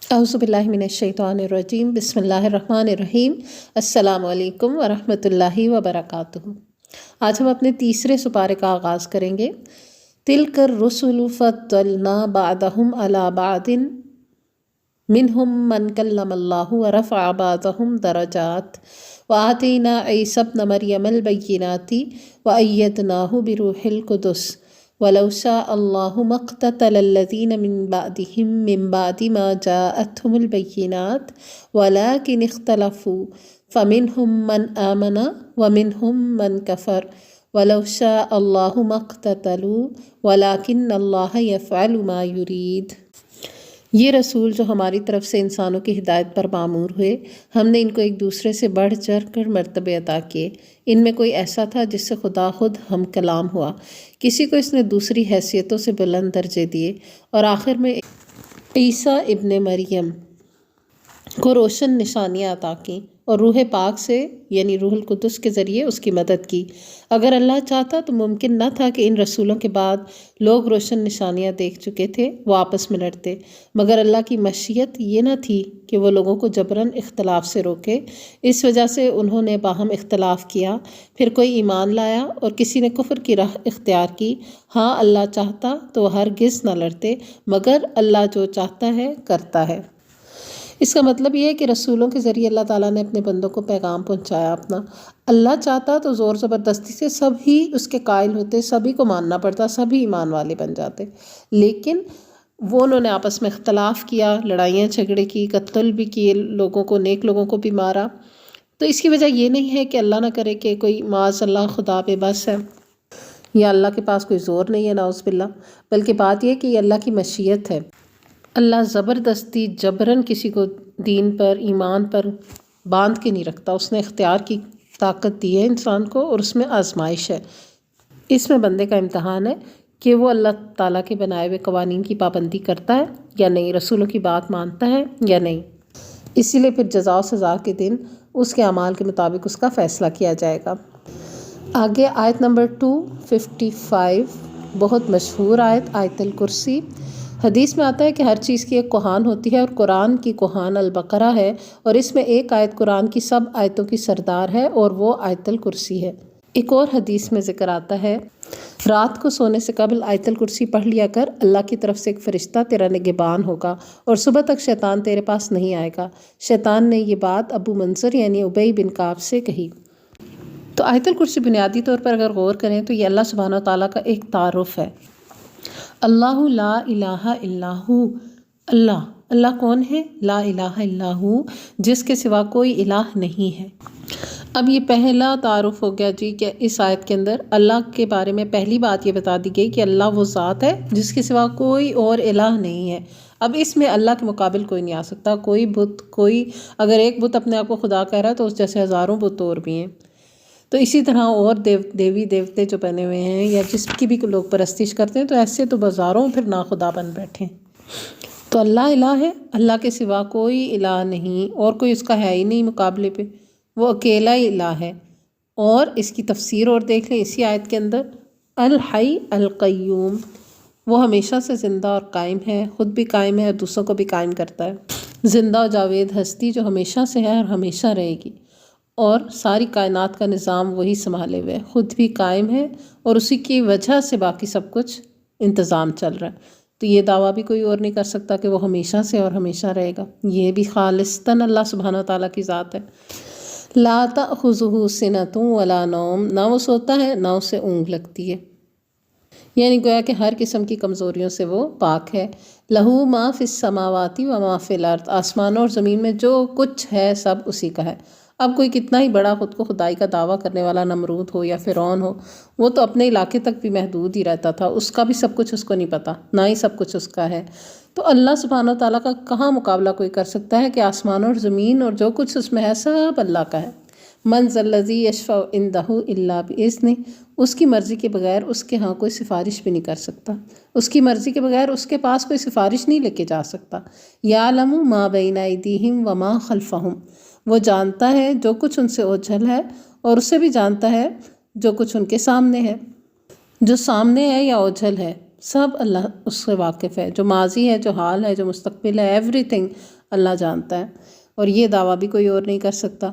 اعوذ باللہ من الشیطان الرجیم، بسم اللہ الرحمن الرحیم۔ السلام علیکم ورحمۃ اللہ وبرکاتہ۔ آج ہم اپنے تیسرے سپارے کا آغاز کریں گے۔ تلک الرسل فضلنا بعضهم علی بعض منہم من کلم اللہ ورفع بعضهم درجات وآتینا عیسی ابن مریم البینات وأیدناہ بروح القدس وَلَوْ شَاءَ اللَّهُ مَا اقْتَتَلَ الَّذِينَ مِن بَعْدِهِم مِّن بَعْدِ مَا جَاءَتْهُمُ الْبَيِّنَاتُ وَلَٰكِنِ اخْتَلَفُوا فَمِنْهُم مَّنْ آمَنَ وَمِنْهُم مَّنْ كَفَرَ وَلَوْ شَاءَ اللَّهُ مَا اقْتَتَلُوا وَلَٰكِنَّ اللَّهَ يَفْعَلُ مَا يُرِيدُ۔ یہ رسول جو ہماری طرف سے انسانوں کی ہدایت پر معمور ہوئے، ہم نے ان کو ایک دوسرے سے بڑھ چڑھ کر مرتبے عطا کیے۔ ان میں کوئی ایسا تھا جس سے خدا خود ہم کلام ہوا، کسی کو اس نے دوسری حیثیتوں سے بلند درجے دیے، اور آخر میں عیسیٰ ابن مریم کو روشن نشانیاں عطا کیں اور روح پاک سے یعنی روح القدس کے ذریعے اس کی مدد کی۔ اگر اللہ چاہتا تو ممکن نہ تھا کہ ان رسولوں کے بعد لوگ روشن نشانیاں دیکھ چکے تھے وہ آپس میں لڑتے، مگر اللہ کی مشیت یہ نہ تھی کہ وہ لوگوں کو جبراً اختلاف سے روکے۔ اس وجہ سے انہوں نے باہم اختلاف کیا، پھر کوئی ایمان لایا اور کسی نے کفر کی راہ اختیار کی۔ ہاں اللہ چاہتا تو وہ ہرگز نہ لڑتے، مگر اللہ جو چاہتا ہے کرتا ہے۔ اس کا مطلب یہ ہے کہ رسولوں کے ذریعے اللہ تعالیٰ نے اپنے بندوں کو پیغام پہنچایا اپنا۔ اللہ چاہتا تو زور زبردستی سے سب ہی اس کے قائل ہوتے، سبھی کو ماننا پڑتا، سبھی ایمان والے بن جاتے، لیکن انہوں نے آپس میں اختلاف کیا، لڑائیاں جھگڑے کی، قتل بھی کیے لوگوں کو، نیک لوگوں کو بھی مارا۔ تو اس کی وجہ یہ نہیں ہے کہ اللہ نہ کرے کہ کوئی معاذ اللہ خدا بے بس ہے یا اللہ کے پاس کوئی زور نہیں ہے، نعوذ باللہ، بلکہ بات یہ کہ یہ اللہ کی مشیت ہے۔ اللہ زبردستی جبراً کسی کو دین پر ایمان پر باندھ کے نہیں رکھتا، اس نے اختیار کی طاقت دی ہے انسان کو، اور اس میں آزمائش ہے۔ اس میں بندے کا امتحان ہے کہ وہ اللہ تعالیٰ کے بنائے ہوئے قوانین کی پابندی کرتا ہے یا نہیں، رسولوں کی بات مانتا ہے یا نہیں۔ اسی لیے پھر جزا و سزا کے دن اس کے اعمال کے مطابق اس کا فیصلہ کیا جائے گا۔ آگے آیت نمبر 255، بہت مشہور آیت، آیت الکرسی۔ حدیث میں آتا ہے کہ ہر چیز کی ایک کوہان ہوتی ہے، اور قرآن کی کوہان البقرہ ہے، اور اس میں ایک آیت قرآن کی سب آیتوں کی سردار ہے، اور وہ آیت الکرسی ہے۔ ایک اور حدیث میں ذکر آتا ہے، رات کو سونے سے قبل آیت الکرسی پڑھ لیا کر، اللہ کی طرف سے ایک فرشتہ تیرا نگہبان ہوگا، اور صبح تک شیطان تیرے پاس نہیں آئے گا۔ شیطان نے یہ بات ابو منذر یعنی ابی بن کعب سے کہی۔ تو آیت الکرسی بنیادی طور پر اگر غور کریں تو یہ اللہ سبحانہ و تعالیٰ کا ایک تعارف ہے۔ اللہ لا الہ الا ہو، اللہ کون ہے؟ لا الہ الا ہو، جس کے سوا کوئی الہ نہیں ہے۔ اب یہ پہلا تعارف ہو گیا جی کہ اس آیت کے اندر اللہ کے بارے میں پہلی بات یہ بتا دی گئی کہ اللہ وہ ذات ہے جس کے سوا کوئی اور الہ نہیں ہے۔ اب اس میں اللہ کے مقابل کوئی نہیں آ سکتا، کوئی بت، کوئی اگر ایک بت اپنے آپ کو خدا کہہ رہا ہے تو اس جیسے ہزاروں بت اور بھی ہیں۔ تو اسی طرح اور دیوی دیوتے جو بنے ہوئے ہیں یا جس کی بھی لوگ پرستش کرتے ہیں تو ایسے تو بازاروں پھر ناخدا بن بیٹھے ہیں۔ تو اللہ الہ ہے، اللہ کے سوا کوئی الہ نہیں، اور کوئی اس کا ہے ہی نہیں مقابلے پہ، وہ اکیلا ہی الہ ہے۔ اور اس کی تفسیر اور دیکھ لیں اسی آیت کے اندر، الحی القیوم، وہ ہمیشہ سے زندہ اور قائم ہے، خود بھی قائم ہے اور دوسروں کو بھی قائم کرتا ہے۔ زندہ و جاوید ہستی جو ہمیشہ سے ہے اور ہمیشہ رہے گی، اور ساری کائنات کا نظام وہی سنبھالے ہوئے، خود بھی قائم ہے، اور اسی کی وجہ سے باقی سب کچھ انتظام چل رہا ہے۔ تو یہ دعویٰ بھی کوئی اور نہیں کر سکتا کہ وہ ہمیشہ سے اور ہمیشہ رہے گا، یہ بھی خالصتاً اللہ سبحانہ و تعالیٰ کی ذات ہے۔ لا تأخذہ سنۃ ولا نوم، نہ وہ سوتا ہے نہ اسے اونگ لگتی ہے، یعنی گویا کہ ہر قسم کی کمزوریوں سے وہ پاک ہے۔ لہو ما فی السماوات و ما فی الارض، آسمانوں اور زمین میں جو کچھ ہے سب اسی کا ہے۔ اب کوئی کتنا ہی بڑا خود کو خدائی کا دعویٰ کرنے والا نمرود ہو یا فرعون ہو، وہ تو اپنے علاقے تک بھی محدود ہی رہتا تھا، اس کا بھی سب کچھ اس کو نہیں پتہ، نہ ہی سب کچھ اس کا ہے۔ تو اللہ سبحانہ و تعالیٰ کا کہاں مقابلہ کوئی کر سکتا ہے کہ آسمان اور زمین اور جو کچھ اس میں ہے سب اللہ کا ہے۔ من ذا الذی یشفع عندہ الا بإذنہ، اس کی مرضی کے بغیر اس کے ہاں کوئی سفارش بھی نہیں کر سکتا، اس کی مرضی کے بغیر اس کے پاس کوئی سفارش نہیں لے کے جا سکتا۔ یعلم ما بین ایدیہم وما خلفہم، وہ جانتا ہے جو کچھ ان سے اوجھل ہے، اور اسے بھی جانتا ہے جو کچھ ان کے سامنے ہے۔ جو سامنے ہے یا اوجھل ہے سب اللہ اس سے واقف ہے، جو ماضی ہے، جو حال ہے، جو مستقبل ہے، ایوری تھنگ اللہ جانتا ہے، اور یہ دعویٰ بھی کوئی اور نہیں کر سکتا،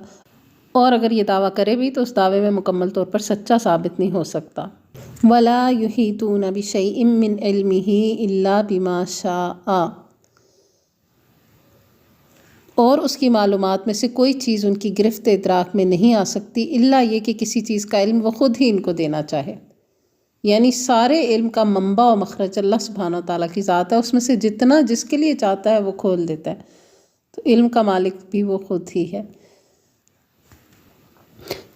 اور اگر یہ دعویٰ کرے بھی تو اس دعوے میں مکمل طور پر سچا ثابت نہیں ہو سکتا۔ وَلَا يُحِيطُونَ بِشَيْءٍ مِّنْ عِلْمِهِ إِلَّا بِمَا شَاءَ، اور اس کی معلومات میں سے کوئی چیز ان کی گرفت ادراک میں نہیں آ سکتی الا یہ کہ کسی چیز کا علم وہ خود ہی ان کو دینا چاہے۔ یعنی سارے علم کا منبع و مخرج اللہ سبحانہ وتعالیٰ کی ذات ہے، اس میں سے جتنا جس کے لیے چاہتا ہے وہ کھول دیتا ہے، تو علم کا مالک بھی وہ خود ہی ہے۔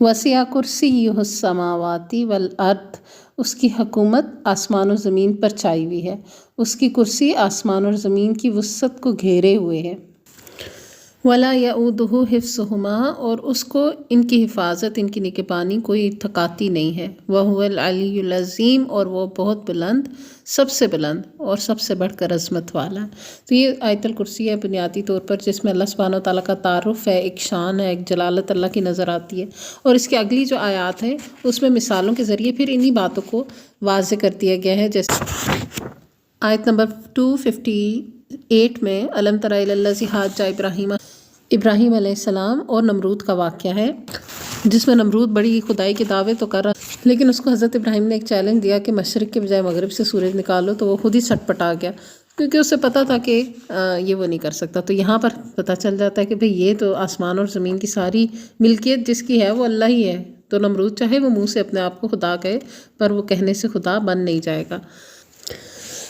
وسع کرسیہ السماوات والارض، اس کی حکومت آسمان و زمین پر چھائی ہوئی ہے، اس کی کرسی آسمان اور زمین کی وسعت کو گھیرے ہوئے ہے۔ ولا یعودہ حفظہما، اور اس کو ان کی حفاظت، ان کی نگہبانی کوئی تھکاتی نہیں ہے۔ وہو العلی العظیم، اور وہ بہت بلند، سب سے بلند اور سب سے بڑھ کر عظمت والا ہے۔ تو یہ آیت الکرسی ہے بنیادی طور پر، جس میں اللہ سبحانہ وتعالیٰ کا تعارف ہے، ایک شان ہے، ایک جلالت اللہ کی نظر آتی ہے، اور اس کی اگلی جو آیات ہیں اس میں مثالوں کے ذریعے پھر انہی باتوں کو واضح کر دیا گیا ہے۔ جیسے آیت نمبر 258 میں الم تر الی الذی حاج ابراہیم علیہ السلام اور نمرود کا واقعہ ہے، جس میں نمرود بڑی خدائی کے دعوے تو کر رہا، لیکن اس کو حضرت ابراہیم نے ایک چیلنج دیا کہ مشرق کے بجائے مغرب سے سورج نکالو، تو وہ خود ہی سٹ پٹا گیا، کیونکہ اسے پتہ تھا کہ یہ وہ نہیں کر سکتا۔ تو یہاں پر پتہ چل جاتا ہے کہ بھئی یہ تو آسمان اور زمین کی ساری ملکیت جس کی ہے وہ اللہ ہی ہے، تو نمرود چاہے وہ منہ سے اپنے آپ کو خدا کہے، پر وہ کہنے سے خدا بن نہیں جائے گا۔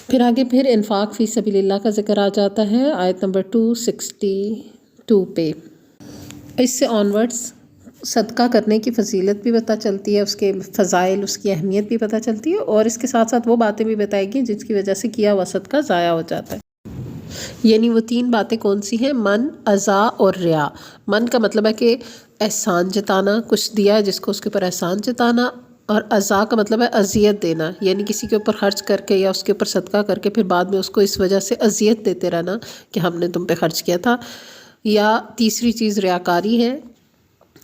پھر آگے انفاق فی سبیل اللہ کا ذکر آ جاتا ہے آیت نمبر 262 پہ۔ اس سے آنورڈز صدقہ کرنے کی فضیلت بھی پتہ چلتی ہے، اس کے فضائل، اس کی اہمیت بھی پتہ چلتی ہے، اور اس کے ساتھ ساتھ وہ باتیں بھی بتائی گئی جس کی وجہ سے کیا ہوا صدقہ ضائع ہو جاتا ہے۔ یعنی وہ 3 باتیں کون سی ہیں؟ من، عزا اور ریا۔ من کا مطلب ہے کہ احسان جتانا، کچھ دیا ہے جس کو اس کے اوپر احسان جتانا، اور عزا کا مطلب ہے اذیت دینا، یعنی کسی کے اوپر خرچ کر کے یا اس کے اوپر صدقہ کر کے پھر بعد میں اس کو اس وجہ سے اذیت دیتے رہنا کہ ہم نے تم پہ خرچ کیا تھا۔ یا تیسری چیز ریاکاری ہے،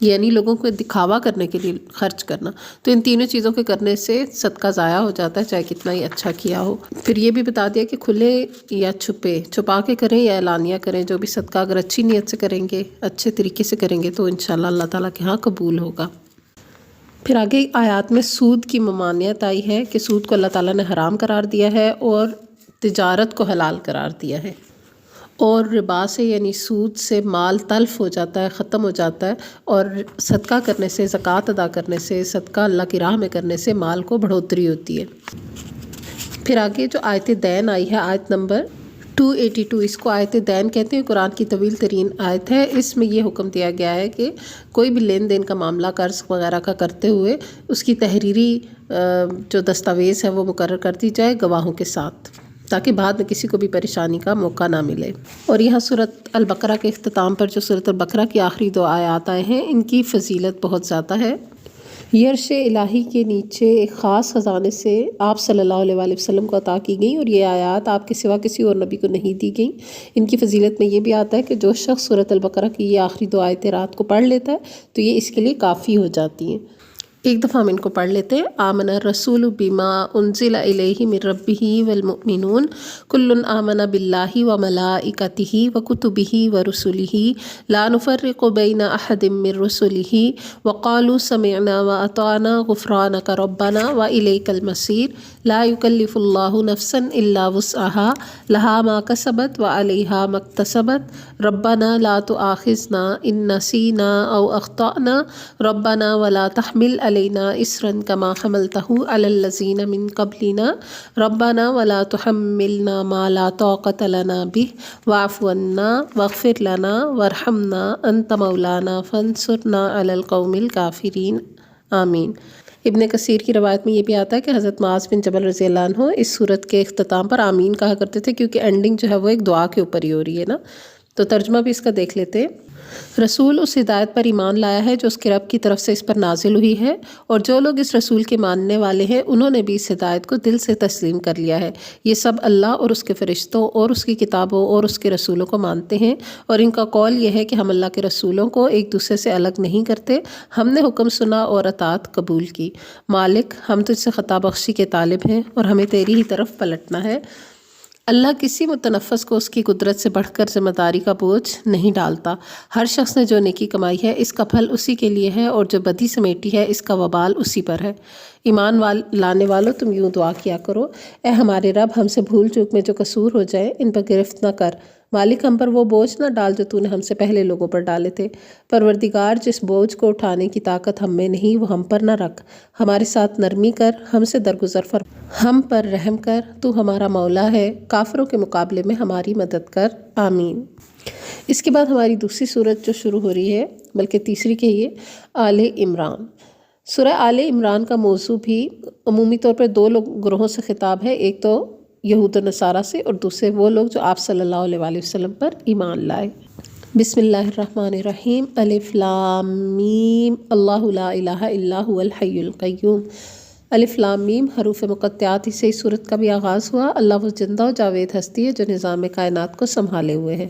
یعنی لوگوں کو دکھاوا کرنے کے لیے خرچ کرنا۔ تو ان تینوں چیزوں کے کرنے سے صدقہ ضائع ہو جاتا ہے، چاہے کتنا ہی اچھا کیا ہو۔ پھر یہ بھی بتا دیا کہ کھلے یا چھپا کے کریں یا اعلانیہ کریں، جو بھی صدقہ اگر اچھی نیت سے کریں گے، اچھے طریقے سے کریں گے تو انشاءاللہ اللہ تعالیٰ کے ہاں قبول ہوگا۔ پھر آگے آیات میں سود کی ممانعت آئی ہے کہ سود کو اللہ تعالیٰ نے حرام قرار دیا ہے اور تجارت کو حلال قرار دیا ہے، اور ربا سے یعنی سود سے مال تلف ہو جاتا ہے، ختم ہو جاتا ہے، اور صدقہ کرنے سے، زکوٰۃ ادا کرنے سے، صدقہ اللہ کی راہ میں کرنے سے مال کو بڑھوتری ہوتی ہے۔ پھر آگے جو آیت دین آئی ہے آیت نمبر 282، اس کو آیت دین کہتے ہیں، قرآن کی طویل ترین آیت ہے۔ اس میں یہ حکم دیا گیا ہے کہ کوئی بھی لین دین کا معاملہ قرض وغیرہ کا کرتے ہوئے اس کی تحریری جو دستاویز ہے وہ مقرر کر دی جائے گواہوں کے ساتھ، تاکہ بعد میں کسی کو بھی پریشانی کا موقع نہ ملے۔ اور یہاں سورۃ البقرہ کے اختتام پر جو سورۃ البقرہ کی آخری 2 آیات آئے ہیں، ان کی فضیلت بہت زیادہ ہے۔ یہ عرش الہی کے نیچے ایک خاص خزانے سے آپ صلی اللہ علیہ وآلہ وسلم کو عطا کی گئیں، اور یہ آیات آپ کے سوا کسی اور نبی کو نہیں دی گئیں۔ ان کی فضیلت میں یہ بھی آتا ہے کہ جو شخص سورۃ البقرہ کی یہ آخری 2 آیتیں رات کو پڑھ لیتا ہے تو یہ اس کے لیے کافی ہو جاتی ہیں۔ ایک دفعہ ہم ان کو پڑھ لیتے ہیں۔ آمن الرسول بما انزل الیہ من ربہ والمؤمنون کل آمن باللہ وملائکتہ وکتبہ ورسلہ لا نفرق بین احد من رسلہ وقالوا سمعنا واطعنا غفرانک ربنا والیک المصیر لا یکلف اللہ نفسا الا وسعها لها ما کسبت وعلیہا ما اکتسبت ربنا لا تؤاخذنا ان نسینا او اخطأنا ربنا ولا تحمل علینا اسرا کما حملته علی الذین من قبلنا ربنا ولا تحملنا ما لا طاقت لنا به واعف عنا واغفر لنا وارحمنا انت مولانا فانصرنا علی القوم الکافرین آمین۔ ابن کثیر کی روایت میں یہ بھی آتا ہے کہ حضرت معاذ بن جبل رضی اللہ عنہ اس سورت کے اختتام پر آمین کہا کرتے تھے، کیونکہ اینڈنگ جو ہے وہ ایک دعا کے اوپر ہی ہو رہی ہے نا، تو ترجمہ بھی اس کا دیکھ لیتے ہیں۔ رسول اس ہدایت پر ایمان لایا ہے جو اس کے رب کی طرف سے اس پر نازل ہوئی ہے، اور جو لوگ اس رسول کے ماننے والے ہیں انہوں نے بھی اس ہدایت کو دل سے تسلیم کر لیا ہے۔ یہ سب اللہ اور اس کے فرشتوں اور اس کی کتابوں اور اس کے رسولوں کو مانتے ہیں، اور ان کا قول یہ ہے کہ ہم اللہ کے رسولوں کو ایک دوسرے سے الگ نہیں کرتے۔ ہم نے حکم سنا اور اطاعت قبول کی۔ مالک، ہم تجھ سے خطا بخشی کے طالب ہیں اور ہمیں تیری ہی طرف پلٹنا ہے۔ اللہ کسی متنفس کو اس کی قدرت سے بڑھ کر ذمہ داری کا بوجھ نہیں ڈالتا۔ ہر شخص نے جو نیکی کمائی ہے اس کا پھل اسی کے لیے ہے، اور جو بدی سمیٹی ہے اس کا وبال اسی پر ہے۔ ایمان لانے والوں، تم یوں دعا کیا کرو: اے ہمارے رب، ہم سے بھول چوک میں جو قصور ہو جائے ان پر گرفت نہ کر۔ مالک، ہم پر وہ بوجھ نہ ڈال جو تو نے ہم سے پہلے لوگوں پر ڈالے تھے۔ پروردگار، جس بوجھ کو اٹھانے کی طاقت ہم میں نہیں وہ ہم پر نہ رکھ۔ ہمارے ساتھ نرمی کر، ہم سے درگزر فرما، ہم پر رحم کر، تو ہمارا مولا ہے، کافروں کے مقابلے میں ہماری مدد کر۔ آمین۔ اس کے بعد ہماری دوسری سورت جو شروع ہو رہی ہے، بلکہ تیسری کہیے، آل عمران۔ سورہ آل عمران کا موضوع بھی عمومی طور پر دو گروہوں سے خطاب ہے، ایک تو یہود و نصارہ سے، اور دوسرے وہ لوگ جو آپ صلی اللہ علیہ وآلہ وسلم پر ایمان لائے۔ بسم اللہ الرحمن الرحیم۔ الف لام میم، اللہ لا الہ الا هو الحی القیوم۔ الف لام میم حروف مقطعات سے اس سورت کا بھی آغاز ہوا۔ اللہ وہ زندہ و جاوید ہستی ہے جو نظام کائنات کو سنبھالے ہوئے ہے۔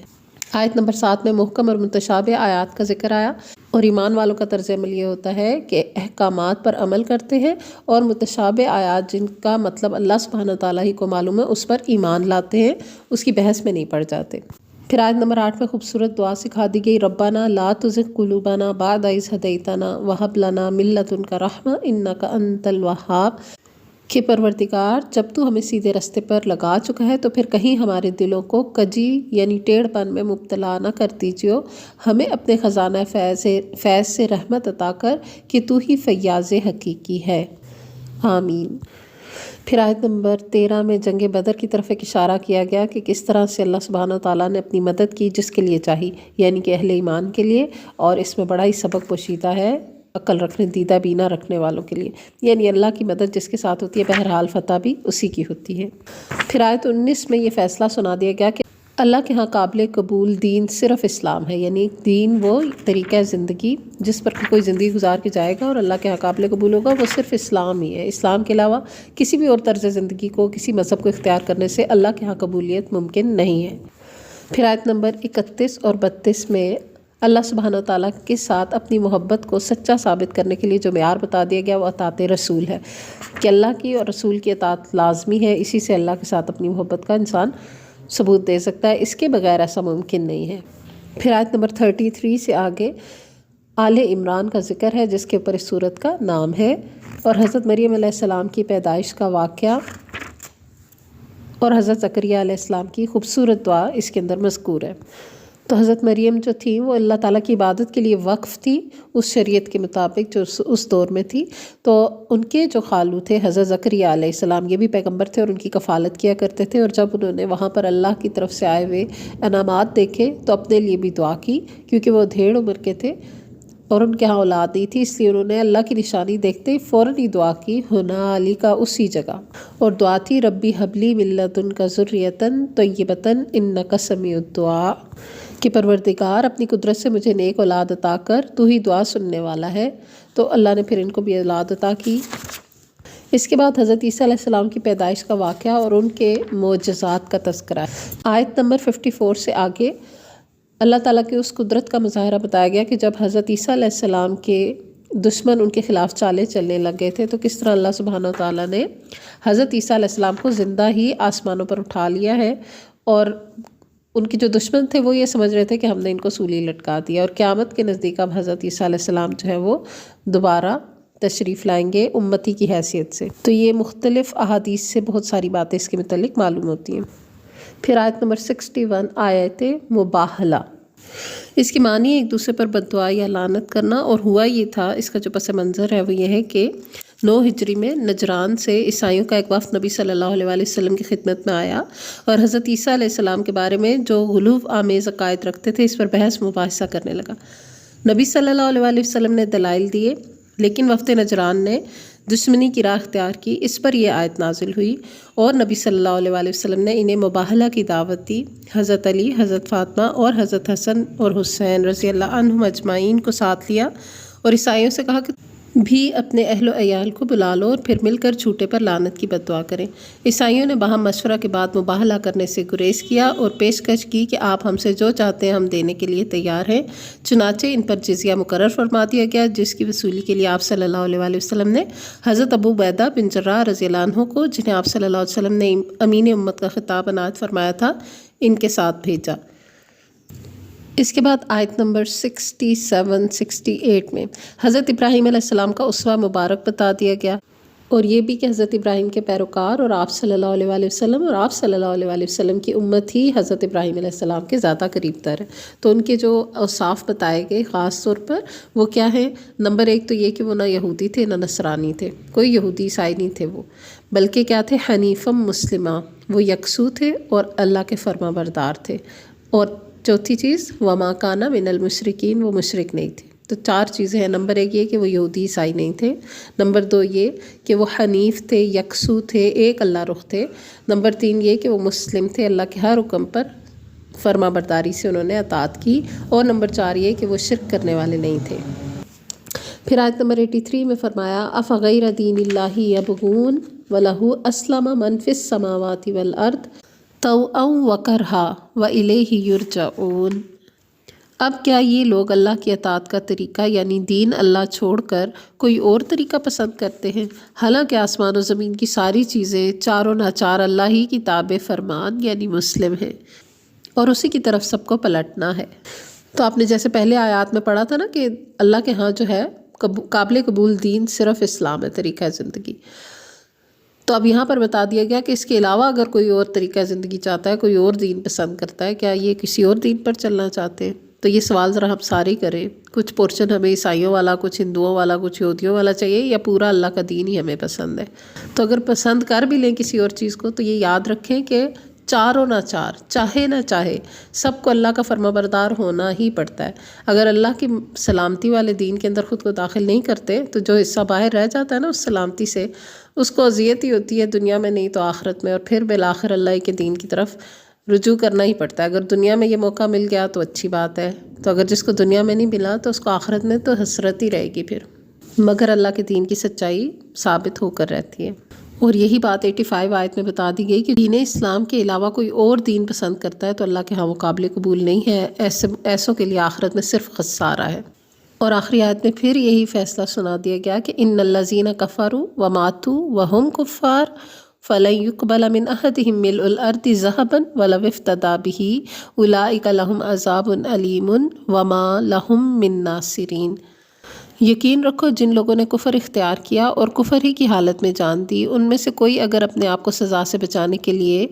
آیت نمبر 7 میں محکم اور متشابہ آیات کا ذکر آیا، اور ایمان والوں کا طرز عمل یہ ہوتا ہے کہ احکامات پر عمل کرتے ہیں، اور متشابہ آیات جن کا مطلب اللہ سبحانہ تعالیٰ ہی کو معلوم ہے اس پر ایمان لاتے ہیں، اس کی بحث میں نہیں پڑ جاتے۔ پھر آیت نمبر 8 میں خوبصورت دعا سکھا دی گئی: ربنا لا تزغ قلوبنا بعد اذ ہدیتنا وہب لنا من لدنک رحمۃ انک انت الوہاب، کہ پروردگار، جب تو ہمیں سیدھے راستے پر لگا چکا ہے تو پھر کہیں ہمارے دلوں کو کجی یعنی ٹیڑھ پن میں مبتلا نہ کر دیجیے، ہمیں اپنے خزانہ فیض سے رحمت عطا کر کہ تو ہی فیاض حقیقی ہے۔ آمین۔ پھر آیت نمبر 13 میں جنگ بدر کی طرف ایک اشارہ کیا گیا کہ کس طرح سے اللہ سبحانہ تعالیٰ نے اپنی مدد کی جس کے لیے چاہی، یعنی کہ اہل ایمان کے لیے، اور اس میں بڑا ہی سبق پوشیدہ ہے عقل رکھنے، دیدہ بینا رکھنے والوں کے لیے، یعنی اللہ کی مدد جس کے ساتھ ہوتی ہے بہرحال فتح بھی اسی کی ہوتی ہے۔ پھر آیت 19 میں یہ فیصلہ سنا دیا گیا کہ اللہ کے ہاں قابل قبول دین صرف اسلام ہے، یعنی دین وہ طریقہ زندگی جس پر کوئی زندگی گزار کے جائے گا اور اللہ کے ہاں قابل قبول ہوگا، وہ صرف اسلام ہی ہے۔ اسلام کے علاوہ کسی بھی اور طرز زندگی کو، کسی مذہب کو اختیار کرنے سے اللہ کے ہاں قبولیت ممکن نہیں ہے۔ پھر آیت نمبر 31 اور 32 میں اللہ سبحانہ تعالیٰ کے ساتھ اپنی محبت کو سچا ثابت کرنے کے لیے جو معیار بتا دیا گیا وہ اطاعت رسول ہے، کہ اللہ کی اور رسول کی اطاعت لازمی ہے، اسی سے اللہ کے ساتھ اپنی محبت کا انسان ثبوت دے سکتا ہے، اس کے بغیر ایسا ممکن نہیں ہے۔ پھر آیت نمبر 33 سے آگے آل عمران کا ذکر ہے جس کے اوپر اس سورت کا نام ہے، اور حضرت مریم علیہ السلام کی پیدائش کا واقعہ اور حضرت زکریا علیہ السلام کی خوبصورت دعا اس کے اندر مذکور ہے۔ تو حضرت مریم جو تھی وہ اللہ تعالیٰ کی عبادت کے لیے وقف تھی اس شریعت کے مطابق جو اس دور میں تھی، تو ان کے جو خالو تھے حضرت زکریا علیہ السلام، یہ بھی پیغمبر تھے اور ان کی کفالت کیا کرتے تھے، اور جب انہوں نے وہاں پر اللہ کی طرف سے آئے ہوئے انعامات دیکھے تو اپنے لیے بھی دعا کی، کیونکہ وہ ڈھیڑ عمر کے تھے اور ان کے ہاں اولاد نہیں تھی، اس لیے انہوں نے اللہ کی نشانی دیکھتے ہی فوراً ہی دعا کی، ہنالک کا اسی جگہ، اور دعا تھی ربی حبلی من لدنک ذریۃ طیبۃ انک سمیع الدعاء، کہ پروردگار اپنی قدرت سے مجھے نیک اولاد عطا کر، تو ہی دعا سننے والا ہے۔ تو اللہ نے پھر ان کو بھی اولاد عطا کی۔ اس کے بعد حضرت عیسیٰ علیہ السلام کی پیدائش کا واقعہ اور ان کے معجزات کا تذکرہ ہے۔ آیت نمبر 54 سے آگے اللہ تعالیٰ کی اس قدرت کا مظاہرہ بتایا گیا کہ جب حضرت عیسیٰ علیہ السلام کے دشمن ان کے خلاف چالیں چلنے لگ گئے تھے تو کس طرح اللہ سبحانہ تعالیٰ نے حضرت عیسیٰ علیہ السلام کو زندہ ہی آسمانوں پر اٹھا لیا ہے، اور ان کے جو دشمن تھے وہ یہ سمجھ رہے تھے کہ ہم نے ان کو سولی لٹکا دیا، اور قیامت کے نزدیک اب حضرت عیسیٰ علیہ السلام جو ہے وہ دوبارہ تشریف لائیں گے امتی کی حیثیت سے۔ تو یہ مختلف احادیث سے بہت ساری باتیں اس کے متعلق معلوم ہوتی ہیں۔ پھر آیت نمبر 61 آیت مباہلہ، اس کی معنی ایک دوسرے پر بددعا یا لعنت کرنا، اور ہوا یہ تھا، اس کا جو پس منظر ہے وہ یہ ہے کہ 9 ہجری میں نجران سے عیسائیوں کا ایک وفد نبی صلی اللہ علیہ وسلم کی خدمت میں آیا، اور حضرت عیسیٰ علیہ السلام کے بارے میں جو غلو آمیز عقائد رکھتے تھے اس پر بحث مباحثہ کرنے لگا۔ نبی صلی اللہ علیہ وسلم نے دلائل دیے، لیکن وفد نجران نے دشمنی کی راہ اختیار کی، اس پر یہ آیت نازل ہوئی اور نبی صلی اللہ علیہ وآلہ وسلم نے انہیں مباہلہ کی دعوت دی۔ حضرت علی، حضرت فاطمہ اور حضرت حسن اور حسین رضی اللہ عنہم اجمعین کو ساتھ لیا اور عیسائیوں سے کہا کہ بھی اپنے اہل و عیال کو بلا لو اور پھر مل کر جھوٹے پر لعنت کی بد دعا کریں۔ عیسائیوں نے باہم مشورہ کے بعد مباہلہ کرنے سے گریز کیا اور پیشکش کی کہ آپ ہم سے جو چاہتے ہیں ہم دینے کے لیے تیار ہیں۔ چنانچہ ان پر جزیہ مقرر فرما دیا گیا، جس کی وصولی کے لیے آپ صلی اللہ علیہ وآلہ وسلم نے حضرت ابو عبیدہ بن جراح رضی اللہ عنہ کو، جنہیں آپ صلی اللہ علیہ وسلم نے امین امت کا خطاب عنایت فرمایا تھا، ان کے ساتھ بھیجا۔ اس کے بعد آیت نمبر 67-68 میں حضرت ابراہیم علیہ السلام کا اسوہ مبارک بتا دیا گیا، اور یہ بھی کہ حضرت ابراہیم کے پیروکار اور آپ صلی اللہ علیہ وآلہ وسلم اور آپ صلی اللہ علیہ وآلہ وسلم کی امت ہی حضرت ابراہیم علیہ السلام کے زیادہ قریب تر ہے۔ تو ان کے جو اوصاف بتائے گئے خاص طور پر وہ کیا ہیں؟ نمبر 1 تو یہ کہ وہ نہ یہودی تھے نہ نصرانی تھے، کوئی یہودی عیسائی نہیں تھے وہ، بلکہ کیا تھے؟ حنیفم مسلمہ، وہ یکسو تھے اور اللہ کے فرما بردار تھے۔ اور چوتھی چیز وما کانا من المشرکین، وہ مشرک نہیں تھے۔ تو 4 چیزیں ہیں۔ نمبر 1 یہ کہ وہ یہودی عیسائی نہیں تھے، نمبر 2 یہ کہ وہ حنیف تھے، یکسو تھے، ایک اللہ رخ تھے، نمبر 3 یہ کہ وہ مسلم تھے، اللہ کے ہر حکم پر فرما برداری سے انہوں نے اطاعت کی، اور نمبر 4 یہ کہ وہ شرک کرنے والے نہیں تھے۔ پھر آیت نمبر 83 میں فرمایا افغیر دین اللہ یبغون وَلَهُ أَسْلَمَ مَنْ فِي السَّمَاوَاتِ وَالْأَرْضِ طَوْعًا وَكَرْهًا وَإِلَيْهِ يُرْجَعُونَ۔ اب کیا یہ لوگ اللہ کی اطاعت کا طریقہ یعنی دین اللہ چھوڑ کر کوئی اور طریقہ پسند کرتے ہیں؟ حالانکہ آسمان و زمین کی ساری چیزیں چاروں ناچار اللہ ہی کی تابع فرمان یعنی مسلم ہیں، اور اسی کی طرف سب کو پلٹنا ہے۔ تو آپ نے جیسے پہلے آیات میں پڑھا تھا نا کہ اللہ کے ہاں جو ہے قابل قبول دین صرف اسلام ہے، طریقہ زندگی۔ تو اب یہاں پر بتا دیا گیا کہ اس کے علاوہ اگر کوئی اور طریقہ زندگی چاہتا ہے، کوئی اور دین پسند کرتا ہے، کیا یہ کسی اور دین پر چلنا چاہتے ہیں؟ تو یہ سوال ذرا ہم سارے کریں۔ کچھ پورشن ہمیں عیسائیوں والا، کچھ ہندوؤں والا، کچھ یہودیوں والا چاہیے، یا پورا اللہ کا دین ہی ہمیں پسند ہے؟ تو اگر پسند کر بھی لیں کسی اور چیز کو تو یہ یاد رکھیں کہ چاروں ناچار، چاہے نہ چاہے، سب کو اللہ کا فرما بردار ہونا ہی پڑتا ہے۔ اگر اللہ کی سلامتی والے دین کے اندر خود کو داخل نہیں کرتے تو جو حصہ باہر رہ جاتا ہے نا اس سلامتی سے، اس کو اذیت ہی ہوتی ہے، دنیا میں نہیں تو آخرت میں، اور پھر بالآخر اللہ کے دین کی طرف رجوع کرنا ہی پڑتا ہے۔ اگر دنیا میں یہ موقع مل گیا تو اچھی بات ہے، تو اگر جس کو دنیا میں نہیں ملا تو اس کو آخرت میں تو حسرت ہی رہے گی پھر، مگر اللہ کے دین کی سچائی ثابت ہو کر رہتی ہے۔ اور یہی بات 85 آیت میں بتا دی گئی کہ دین اسلام کے علاوہ کوئی اور دین پسند کرتا ہے تو اللہ کے ہاں وہ قابل قبول نہیں ہے، ایسوں کے لیے آخرت میں صرف خسارہ ہے۔ اور آخری آیت میں پھر یہی فیصلہ سنا دیا گیا کہ ان الذین کفروا وماتوا وہم کفار فلن يقبل من احدهم ملء الارض ذهبا ولو افتدى به اولئک لهم عذاب علیم وما لهم من ناصرین۔ یقین رکھو جن لوگوں نے کفر اختیار کیا اور کفر ہی کی حالت میں جان دی، ان میں سے کوئی اگر اپنے آپ کو سزا سے بچانے کے لیے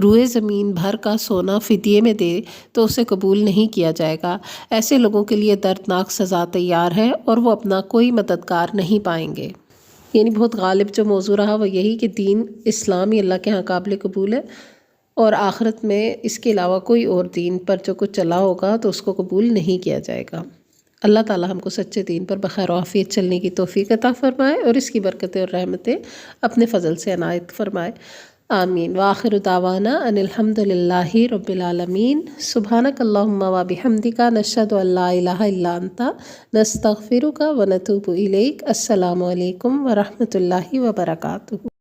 روئے زمین بھر کا سونا فدیے میں دے تو اسے قبول نہیں کیا جائے گا۔ ایسے لوگوں کے لیے دردناک سزا تیار ہے اور وہ اپنا کوئی مددگار نہیں پائیں گے۔ یعنی بہت غالب جو موضوع رہا وہ یہی کہ دین اسلام ہی اللہ کے ہاں قابل قبول ہے، اور آخرت میں اس کے علاوہ کوئی اور دین پر جو کچھ چلا ہوگا تو اس کو قبول نہیں کیا جائے گا۔ اللہ تعالی ہم کو سچے دین پر بخیر و عافیت چلنے کی توفیق عطا فرمائے اور اس کی برکتیں اور رحمتیں اپنے فضل سے عنایت فرمائے، آمین۔ وآخر دعوانا ان الحمد للہ رب العالمین۔ سبحانک اللہم و بحمدک نشہد ان لا الہ الا انت نستغفرک و نتوب الیک۔ السلام علیکم ورحمۃ اللہ وبرکاتہ۔